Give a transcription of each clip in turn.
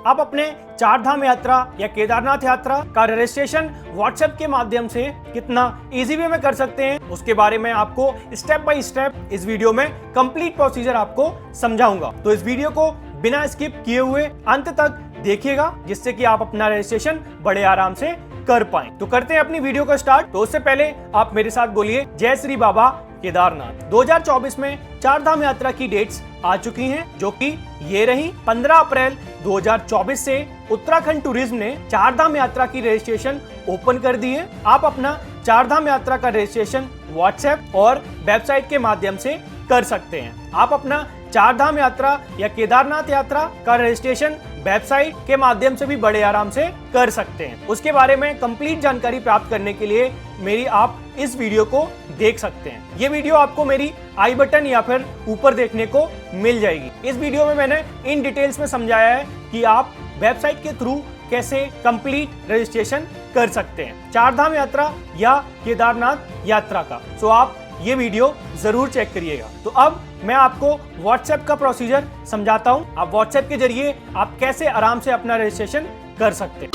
आप अपने चार धाम यात्रा या केदारनाथ यात्रा का रजिस्ट्रेशन व्हाट्सएप के माध्यम से कितना इजी वे में कर सकते हैं, उसके बारे में आपको स्टेप बाय स्टेप इस वीडियो में कंप्लीट प्रोसीजर आपको समझाऊंगा। तो इस वीडियो को बिना स्किप किए हुए अंत तक देखिएगा, जिससे कि आप अपना रजिस्ट्रेशन बड़े आराम से कर पाएं। तो करते हैं अपनी वीडियो को स्टार्ट। तो उससे पहले आप मेरे साथ बोलिए जय श्री बाबा केदारनाथ। 2024 में चार धाम यात्रा की डेट्स आ चुकी हैं, जो कि ये रही। 15 अप्रैल 2024 से उत्तराखंड टूरिज्म ने चार धाम यात्रा की रजिस्ट्रेशन ओपन कर दी है। आप अपना चार धाम यात्रा का रजिस्ट्रेशन व्हाट्सएप और वेबसाइट के माध्यम से कर सकते हैं। आप अपना चार धाम यात्रा या केदारनाथ यात्रा का रजिस्ट्रेशन वेबसाइट के माध्यम से भी बड़े आराम से कर सकते हैं। उसके बारे में कंप्लीट जानकारी प्राप्त करने के लिए मेरी आप इस वीडियो को देख सकते हैं। ये वीडियो आपको मेरी आई बटन या फिर ऊपर देखने को मिल जाएगी। इस वीडियो में मैंने इन डिटेल्स में समझाया है कि आप वेबसाइट के थ्रू कैसे कंप्लीट रजिस्ट्रेशन कर सकते हैं चार धाम यात्रा या केदारनाथ यात्रा का। सो आप ये वीडियो जरूर चेक करिएगा। तो अब मैं आपको व्हाट्सएप का प्रोसीजर समझाता हूं। आप व्हाट्सएप के जरिए आप कैसे आराम से अपना रजिस्ट्रेशन कर सकते हैं।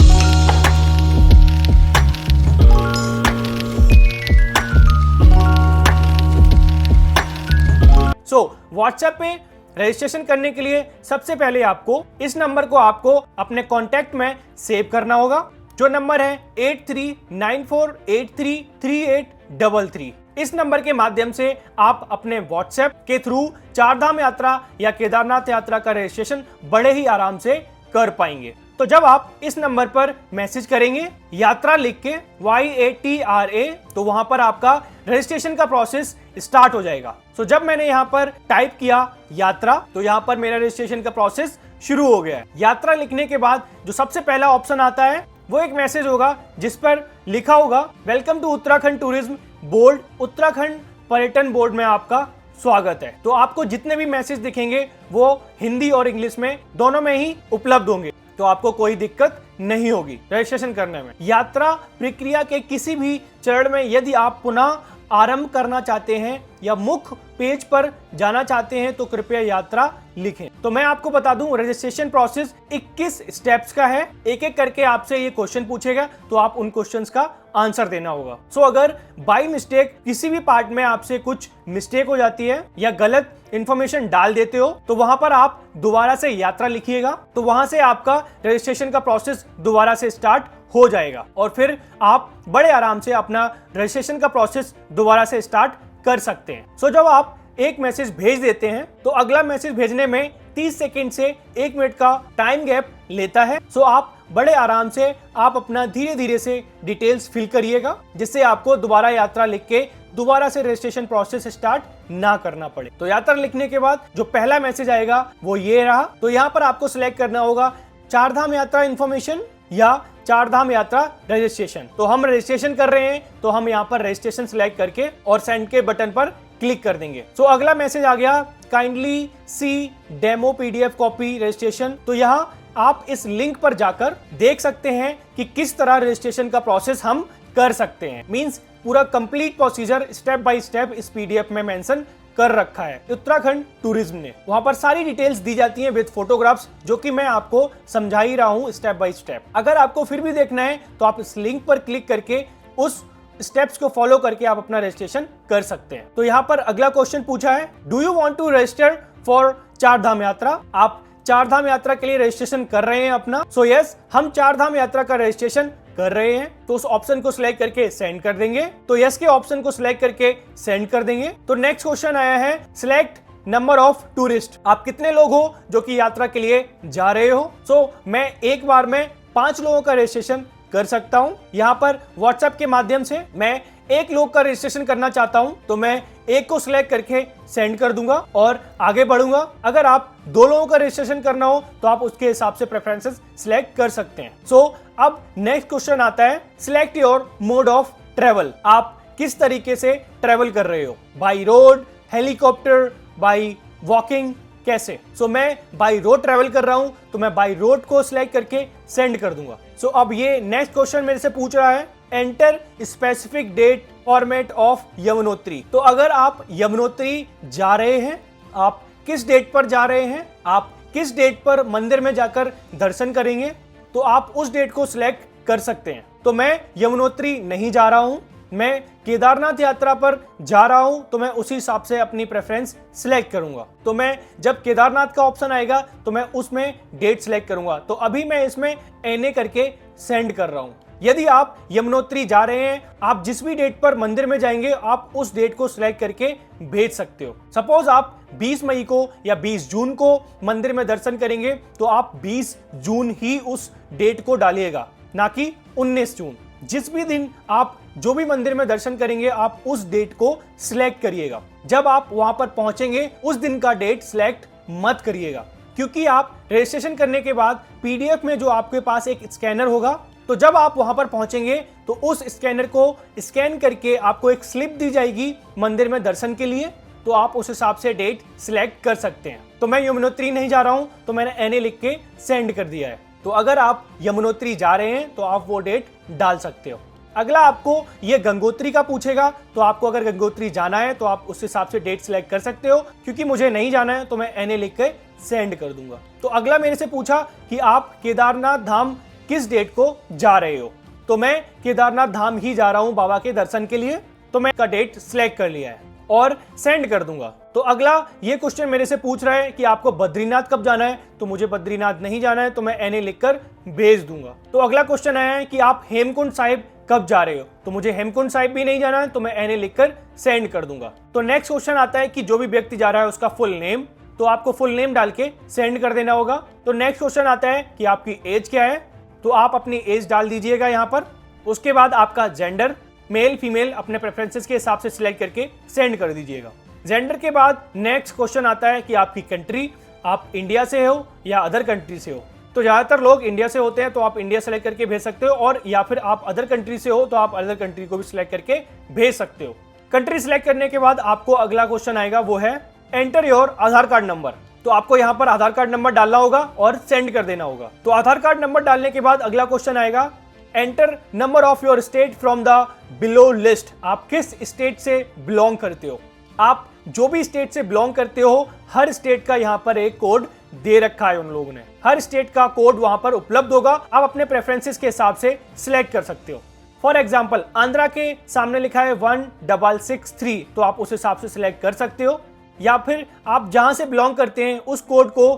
व्हाट्सएप पे रजिस्ट्रेशन करने के लिए सबसे पहले आपको इस नंबर को आपको अपने कॉन्टैक्ट में सेव करना होगा, जो नंबर है 8394833833। इस नंबर के माध्यम से आप अपने व्हाट्सएप के थ्रू चार धाम यात्रा या केदारनाथ यात्रा का रजिस्ट्रेशन बड़े ही आराम से कर पाएंगे। तो जब आप इस नंबर पर मैसेज करेंगे यात्रा लिख के YATRA, तो वहां पर आपका रजिस्ट्रेशन का प्रोसेस स्टार्ट हो जाएगा। सो जब मैंने यहाँ पर टाइप किया यात्रा, तो यहाँ पर मेरा रजिस्ट्रेशन का प्रोसेस शुरू हो गया है। यात्रा लिखने के बाद जो सबसे पहला ऑप्शन आता है वो एक मैसेज होगा जिस पर लिखा होगा welcome to Uttarakhand tourism board, Uttarakhand पर्यटन बोर्ड में आपका स्वागत है। तो आपको जितने भी मैसेज दिखेंगे वो हिंदी और इंग्लिश में दोनों में ही उपलब्ध होंगे, तो आपको कोई दिक्कत नहीं होगी रजिस्ट्रेशन करने में। यात्रा प्रक्रिया के किसी भी चरण में यदि आप पुनः आरंभ करना चाहते हैं या मुख्य पेज पर जाना चाहते हैं तो कृपया यात्रा लिखें। तो मैं आपको बता दूं रजिस्ट्रेशन प्रोसेस 21 स्टेप्स का है। एक एक करके आपसे ये क्वेश्चन पूछेगा, तो आप उन क्वेश्चंस का आंसर देना होगा। सो अगर बाय मिस्टेक किसी भी पार्ट में आपसे कुछ मिस्टेक हो जाती है या गलत इंफॉर्मेशन डाल देते हो, तो वहां पर आप दोबारा से यात्रा लिखिएगा, तो वहां से आपका रजिस्ट्रेशन का प्रोसेस दोबारा से स्टार्ट हो जाएगा और फिर आप बड़े आराम से अपना रजिस्ट्रेशन का प्रोसेस दोबारा से स्टार्ट कर सकते हैं। सो जब आप एक मैसेज भेज देते हैं तो अगला मैसेज भेजने में 30 सेकंड से 1 मिनट का टाइम गैप लेता है। सो आप बड़े आराम से आप अपना धीरे धीरे से डिटेल्स फिल करिएगा, जिससे आपको दोबारा यात्रा लिख के दोबारा से रजिस्ट्रेशन प्रोसेस स्टार्ट ना करना पड़े। तो यात्रा लिखने के बाद जो पहला मैसेज आएगा वो ये रहा। तो यहाँ पर आपको सिलेक्ट करना होगा चार धाम यात्रा इन्फॉर्मेशन या चार धाम यात्रा रजिस्ट्रेशन। तो हम रजिस्ट्रेशन कर रहे हैं, तो हम यहाँ पर रजिस्ट्रेशन सिलेक्ट करके और सेंड के बटन पर क्लिक कर देंगे। सो अगला मैसेज आ गया काइंडली सी डेमो PDF कॉपी रजिस्ट्रेशन। तो यहाँ आप इस लिंक पर जाकर देख सकते हैं कि किस तरह रजिस्ट्रेशन का प्रोसेस हम कर सकते हैं। मींस पूरा complete procedure step by step इस PDF में मेंशन कर रखा है उत्तराखंड टूरिज्म ने। वहां पर सारी डिटेल्स दी जाती हैं विद फोटोग्राफ्स, जो कि मैं आपको समझा ही रहा हूं स्टेप बाय स्टेप। अगर आपको फिर भी देखना है तो आप इस लिंक पर क्लिक करके उस स्टेप्स को फॉलो करके आप अपना रजिस्ट्रेशन कर सकते हैं। तो यहाँ पर अगला क्वेश्चन पूछा है do you want to register for Char Dham यात्रा। आप चार धाम यात्रा के लिए रजिस्ट्रेशन कर रहे हैं अपना। सो यस, हम चार धाम यात्रा का रजिस्ट्रेशन कर रहे हैं, तो उस ऑप्शन को सिलेक्ट करके सेंड कर देंगे। तो यस के ऑप्शन को सिलेक्ट करके सेंड कर देंगे। तो नेक्स्ट क्वेश्चन आया है सिलेक्ट नंबर ऑफ टूरिस्ट। आप कितने लोग हो जो कि यात्रा के लिए जा रहे हो। सो मैं एक बार में 5 लोगों का रजिस्ट्रेशन कर सकता हूं। यहाँ पर व्हाट्सएप के माध्यम से मैं एक लोग का रजिस्ट्रेशन करना चाहता हूं, तो मैं एक को सिलेक्ट करके सेंड कर दूंगा और आगे बढ़ूंगा। अगर आप 2 लोगों का रजिस्ट्रेशन करना हो तो आप उसके हिसाब से प्रेफरेंसेस सिलेक्ट कर सकते हैं। सो अब नेक्स्ट क्वेश्चन आता है select your mode of travel. आप किस तरीके से ट्रेवल कर रहे हो, by road, helicopter, by walking, कैसे। सो मैं बाई रोड ट्रेवल कर रहा हूं, तो मैं बाई रोड को सिलेक्ट करके सेंड कर दूंगा। सो अब ये नेक्स्ट क्वेश्चन मेरे से पूछ रहा है enter specific date format of Yamunotri. तो अगर आप यमुनोत्री जा रहे हैं, आप किस डेट पर जा रहे हैं, आप किस डेट पर मंदिर में जाकर दर्शन करेंगे, तो आप उस डेट को सिलेक्ट कर सकते हैं। तो मैं यमुनोत्री नहीं जा रहा हूं, मैं केदारनाथ यात्रा पर जा रहा हूं, तो मैं उसी हिसाब से अपनी प्रेफरेंस सिलेक्ट करूंगा। तो मैं जब केदारनाथ का ऑप्शन आएगा तो मैं उसमें डेट सिलेक्ट करूंगा। तो अभी मैं इसमें NA करके सेंड कर रहा हूं। यदि आप यमुनोत्री जा रहे हैं, आप जिस भी डेट पर मंदिर में जाएंगे आप उस डेट को सिलेक्ट करके भेज सकते हो। सपोज आप 20 मई को या 20 जून को मंदिर में दर्शन करेंगे तो आप 20 जून ही उस डेट को डालिएगा, ना कि 19 जून। जिस भी दिन आप जो भी मंदिर में दर्शन करेंगे आप उस डेट को सिलेक्ट करिएगा। जब आप वहां पर पहुंचेंगे उस दिन का डेट सिलेक्ट मत करिएगा, क्योंकि आप रजिस्ट्रेशन करने के बाद PDF में जो आपके पास एक स्कैनर होगा, तो जब आप वहां पर पहुंचेंगे तो उस स्कैनर को स्कैन करके आपको एक स्लिप दी जाएगी मंदिर में दर्शन के लिए, तो आप उस हिसाब से डेट सिलेक्ट कर सकते हैं। तो मैं यमुनोत्री नहीं जा रहा हूं, तो मैंने NA लिख के सेंड कर दिया है। तो अगर आप यमुनोत्री जा रहे हैं तो आप वो डेट डाल सकते हो। अगला आपको ये गंगोत्री का पूछेगा, तो आपको अगर गंगोत्री जाना है तो आप उस हिसाब से डेट सिलेक्ट कर सकते हो। क्योंकि मुझे नहीं जाना है तो मैं NA लिख के सेंड कर दूंगा। तो अगला मेरे से पूछा कि आप केदारनाथ धाम किस डेट को जा रहे हो, तो मैं केदारनाथ धाम ही जा रहा हूं बाबा के दर्शन के लिए, तो मैं का डेट सिलेक्ट कर लिया है और सेंड कर दूंगा। तो अगला ये क्वेश्चन मेरे से पूछ रहा है कि आपको बद्रीनाथ कब जाना है, तो मुझे बद्रीनाथ नहीं जाना है, तो मैं NA लिखकर भेज दूंगा। तो अगला क्वेश्चन आया है कि आप हेमकुंड साहिब कब जा रहे हो, तो मुझे हेमकुंड साहिब भी नहीं जाना है, तो मैं NA लिखकर सेंड कर दूंगा। तो नेक्स्ट क्वेश्चन आता है कि जो भी व्यक्ति जा रहा है उसका फुल नेम, तो आपको फुल नेम डाल के सेंड कर देना होगा। तो नेक्स्ट क्वेश्चन आता है कि आपकी एज क्या है, तो आप अपनी एज डाल दीजिएगा यहाँ पर। उसके बाद आपका जेंडर, मेल फीमेल अपने प्रेफरेंसेस के हिसाब से सिलेक्ट करके सेंड कर दीजिएगा। जेंडर के बाद नेक्स्ट क्वेश्चन आता है कि आपकी कंट्री, आप इंडिया से हो या अदर कंट्री से हो। तो ज्यादातर लोग इंडिया से होते हैं, तो आप इंडिया सेलेक्ट करके भेज सकते हो, और या फिर आप अदर कंट्री से हो तो आप अदर कंट्री को भी सिलेक्ट करके भेज सकते हो। कंट्री सिलेक्ट करने के बाद आपको अगला क्वेश्चन आएगा, वो है enter your Aadhaar card number. तो आपको यहाँ पर आधार कार्ड नंबर डालना होगा और सेंड कर देना होगा। तो आधार कार्ड नंबर डालने के बाद अगला क्वेश्चन आएगा, enter number of your state from the below list. आप किस स्टेट से बिलोंग करते हो। आप जो भी स्टेट से बिलोंग करते हो, हर स्टेट का यहाँ पर एक कोड दे रखा है उन लोगों ने, हर स्टेट का कोड वहां पर उपलब्ध होगा। आप अपने प्रेफरेंसेस के हिसाब से सिलेक्ट कर सकते हो। फॉर एग्जाम्पल आंध्रा के सामने लिखा है 1663, तो आप उस हिसाब से सिलेक्ट कर सकते हो, या फिर आप जहां से बिलोंग करते हैं उस कोड को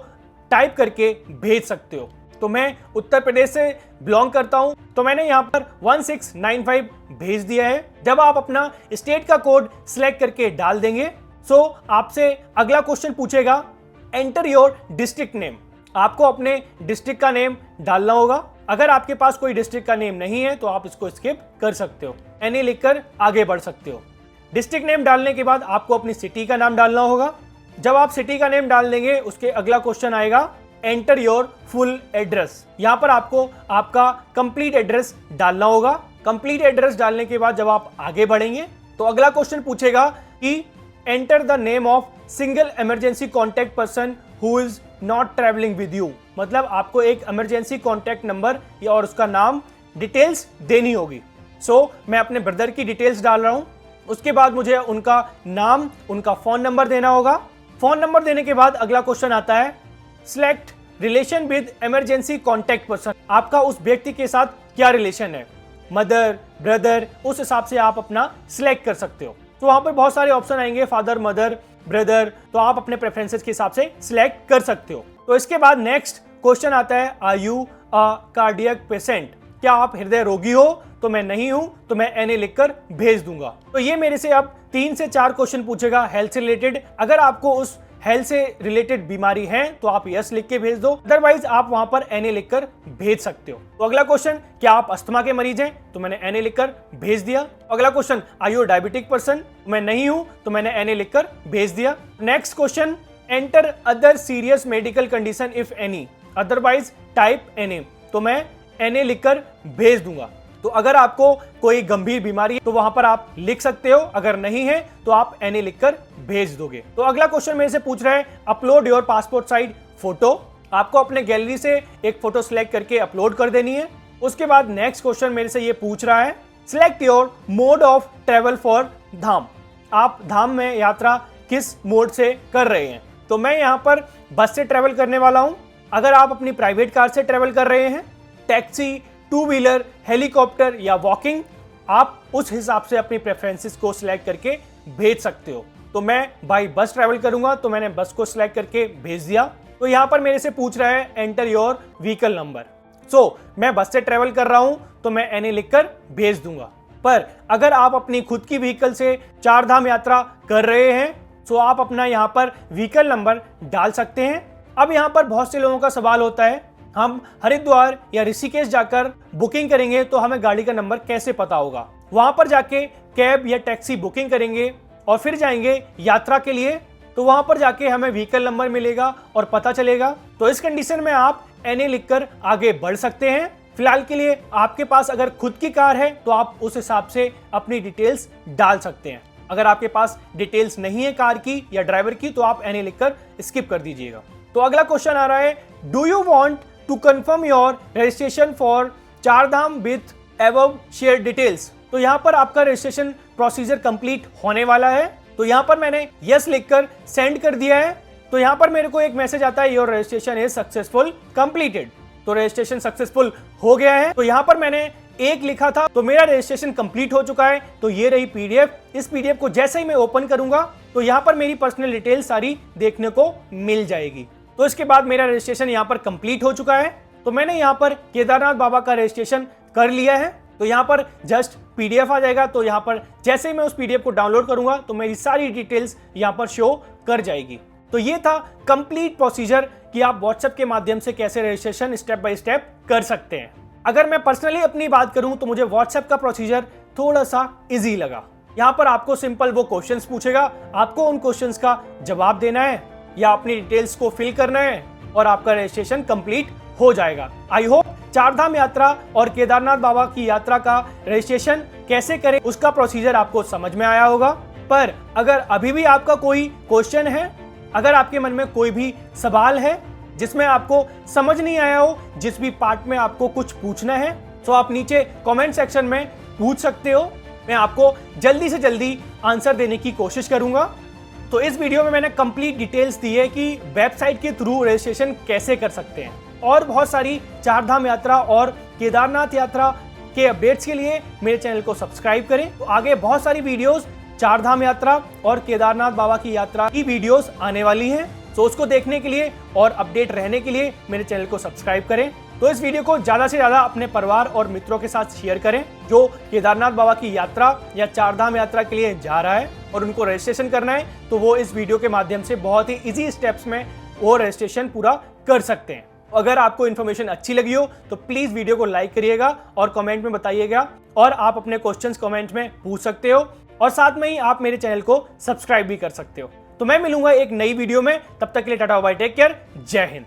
टाइप करके भेज सकते हो। तो मैं उत्तर प्रदेश से बिलोंग करता हूं, तो मैंने यहां पर 1695 भेज दिया है। जब आप अपना स्टेट का कोड सिलेक्ट करके डाल देंगे, सो आपसे अगला क्वेश्चन पूछेगा, एंटर योर डिस्ट्रिक्ट नेम। आपको अपने डिस्ट्रिक्ट का नेम डालना होगा। अगर आपके पास कोई डिस्ट्रिक्ट का नेम नहीं है तो आप इसको स्किप कर सकते हो, NA लिखकर आगे बढ़ सकते हो। डिस्ट्रिक्ट नेम डालने के बाद आपको अपनी सिटी का नाम डालना होगा। जब आप सिटी का नेम डाल देंगे, उसके अगला क्वेश्चन आएगा, एंटर योर फुल एड्रेस। यहां पर आपको आपका कंप्लीट एड्रेस डालना होगा। कंप्लीट एड्रेस डालने के बाद जब आप आगे बढ़ेंगे तो अगला क्वेश्चन पूछेगा कि enter the name of single emergency contact person who is not travelling with you. मतलब आपको एक इमरजेंसी कॉन्टैक्ट नंबर या और उसका नाम डिटेल्स देनी होगी। सो मैं अपने ब्रदर की डिटेल्स डाल रहा हूं। उसके बाद मुझे उनका नाम, उनका फोन नंबर देना होगा। फोन नंबर देने के बाद अगला क्वेश्चन आता है, select relation with emergency contact person. आपका उस व्यक्ति के साथ क्या रिलेशन है, मदर, ब्रदर, उस हिसाब से आप अपना सिलेक्ट कर सकते हो। तो वहां पर बहुत सारे ऑप्शन आएंगे, फादर, मदर, ब्रदर, तो आप अपने प्रेफरेंसेस के हिसाब से सिलेक्ट कर सकते हो। तो इसके बाद नेक्स्ट क्वेश्चन आता है, are you a cardiac patient. क्या आप हृदय रोगी हो, तो मैं नहीं हूं, तो मैं NA लिखकर भेज दूंगा। तो ये मेरे से अब 3 से 4 क्वेश्चन पूछेगा हेल्थ से रिलेटेड। अगर आपको उस हेल्थ से रिलेटेड बीमारी है तो आप यस लिख के भेज दो, अदरवाइज आप वहां पर NA लिखकर भेज सकते हो। तो अगला क्वेश्चन, क्या आप अस्थमा के मरीज हैं, तो मैंने NA लिखकर भेज दिया। अगला question, are you diabetic person, मैं नहीं हूं, तो मैंने NA लिखकर भेज दिया। Next question, enter other serious medical condition if any, otherwise type NA, तो मैं NA लिखकर भेज दूंगा। तो अगर आपको कोई गंभीर बीमारी है तो वहां पर आप लिख सकते हो, अगर नहीं है तो आप NA लिखकर भेज दोगे। तो अगला क्वेश्चन मेरे से पूछ रहा है, upload your passport size photo. आपको अपने गैलरी से एक फोटो सिलेक्ट करके अपलोड कर देनी है। उसके बाद नेक्स्ट क्वेश्चन मेरे से ये पूछ रहा है, select your mode of travel for धाम। आप धाम में यात्रा किस मोड से कर रहे हैं, तो मैं यहाँ पर बस से ट्रेवल करने वाला हूं। अगर आप अपनी प्राइवेट कार से ट्रेवल कर रहे हैं, टैक्सी, टू व्हीलर, हेलीकॉप्टर या वॉकिंग, आप उस हिसाब से अपनी प्रेफरेंसेस को सिलेक्ट करके भेज सकते हो। तो मैं बाई बस ट्रेवल करूंगा, तो मैंने बस को सिलेक्ट करके भेज दिया। तो यहां पर मेरे से पूछ रहा है एंटर योर व्हीकल नंबर। सो मैं बस से ट्रेवल कर रहा हूं तो मैं NA लिखकर भेज दूंगा। पर अगर आप अपनी खुद की व्हीकल से चार धाम यात्रा कर रहे हैं तो आप अपना यहां पर व्हीकल नंबर डाल सकते हैं। अब यहां पर बहुत से लोगों का सवाल होता है, हम हरिद्वार या ऋषिकेश जाकर बुकिंग करेंगे तो हमें गाड़ी का नंबर कैसे पता होगा? वहां पर जाके कैब या टैक्सी बुकिंग करेंगे और फिर जाएंगे यात्रा के लिए, तो वहां पर जाके हमें व्हीकल नंबर मिलेगा और पता चलेगा। तो इस कंडीशन में आप NA लिखकर आगे बढ़ सकते हैं। फिलहाल के लिए आपके पास अगर खुद की कार है तो आप उस हिसाब से अपनी डिटेल्स डाल सकते हैं। अगर आपके पास डिटेल्स नहीं है कार की या ड्राइवर की तो आप NA लिखकर स्किप कर दीजिएगा। तो अगला क्वेश्चन आ रहा है, do you want to confirm your registration for Char Dham with above share details? तो यहां पर आपका रजिस्ट्रेशन प्रोसीजर कंप्लीट होने वाला है। तो यहां पर मैंने यस लिखकर सेंड कर दिया है। तो यहां पर मेरे को एक मैसेज आता है, your registration is successful completed. तो रजिस्ट्रेशन सक्सेसफुल हो गया है। तो यहां पर मैंने एक लिखा था, तो मेरा रजिस्ट्रेशन कंप्लीट हो चुका है। तो ये रही PDF। इस PDF को जैसे ही मैं ओपन करूंगा तो यहां पर मेरी पर्सनल डिटेल सारी देखने को मिल जाएगी। तो इसके बाद मेरा रजिस्ट्रेशन यहां पर कंप्लीट हो चुका है। तो मैंने यहां पर केदारनाथ बाबा का रजिस्ट्रेशन कर लिया है। तो यहां पर जस्ट PDF आ जाएगा। तो यहां पर जैसे ही मैं उस PDF को डाउनलोड करूंगा तो मेरी सारी डिटेल्स यहां पर शो कर जाएगी। तो ये था कंप्लीट प्रोसीजर कि आप WhatsApp के माध्यम से कैसे रजिस्ट्रेशन स्टेप बाय स्टेप कर सकते हैं। अगर मैं पर्सनली अपनी बात करूं तो मुझे WhatsApp का प्रोसीजर थोड़ा सा इजी लगा। यहां पर आपको सिंपल वो क्वेश्चंस पूछेगा, आपको उन क्वेश्चंस का जवाब देना है या अपनी डिटेल्स को फिल करना है और आपका रजिस्ट्रेशन कंप्लीट हो जाएगा। आई होप चार धाम यात्रा और केदारनाथ बाबा की यात्रा का रजिस्ट्रेशन कैसे करें उसका प्रोसीजर आपको समझ में आया होगा। पर अगर अभी भी आपका कोई क्वेश्चन है, अगर आपके मन में कोई भी सवाल है जिसमें आपको समझ नहीं आया हो, जिस भी पार्ट में आपको कुछ पूछना है, तो आप नीचे कमेंट सेक्शन में पूछ सकते हो। मैं आपको जल्दी से जल्दी आंसर देने की कोशिश करूंगा। तो इस वीडियो में मैंने कंप्लीट डिटेल्स दी है कि वेबसाइट के थ्रू रजिस्ट्रेशन कैसे कर सकते हैं। और बहुत सारी चार धाम यात्रा और केदारनाथ यात्रा के अपडेट्स के लिए मेरे चैनल को सब्सक्राइब करें। तो आगे बहुत सारी वीडियोस चार धाम यात्रा और केदारनाथ बाबा की यात्रा की वीडियोस आने वाली हैं। तो उसको देखने के लिए और अपडेट रहने के लिए मेरे चैनल को सब्सक्राइब करें। तो इस वीडियो को ज्यादा से ज्यादा अपने परिवार और मित्रों के साथ शेयर करें जो केदारनाथ बाबा की यात्रा या चार धाम यात्रा के लिए जा रहा है और उनको रजिस्ट्रेशन करना है। तो वो इस वीडियो के माध्यम से बहुत ही इजी स्टेप्स में वो रजिस्ट्रेशन पूरा कर सकते हैं। अगर आपको इन्फॉर्मेशन अच्छी लगी हो तो प्लीज वीडियो को लाइक करिएगा और कमेंट में बताइएगा, और आप अपने क्वेश्चंस कमेंट में पूछ सकते हो और साथ में ही आप मेरे चैनल को सब्सक्राइब भी कर सकते हो। तो मैं मिलूंगा एक नई वीडियो में, तब तक के लिए टाटा बाय, टेक केयर, जय हिंद।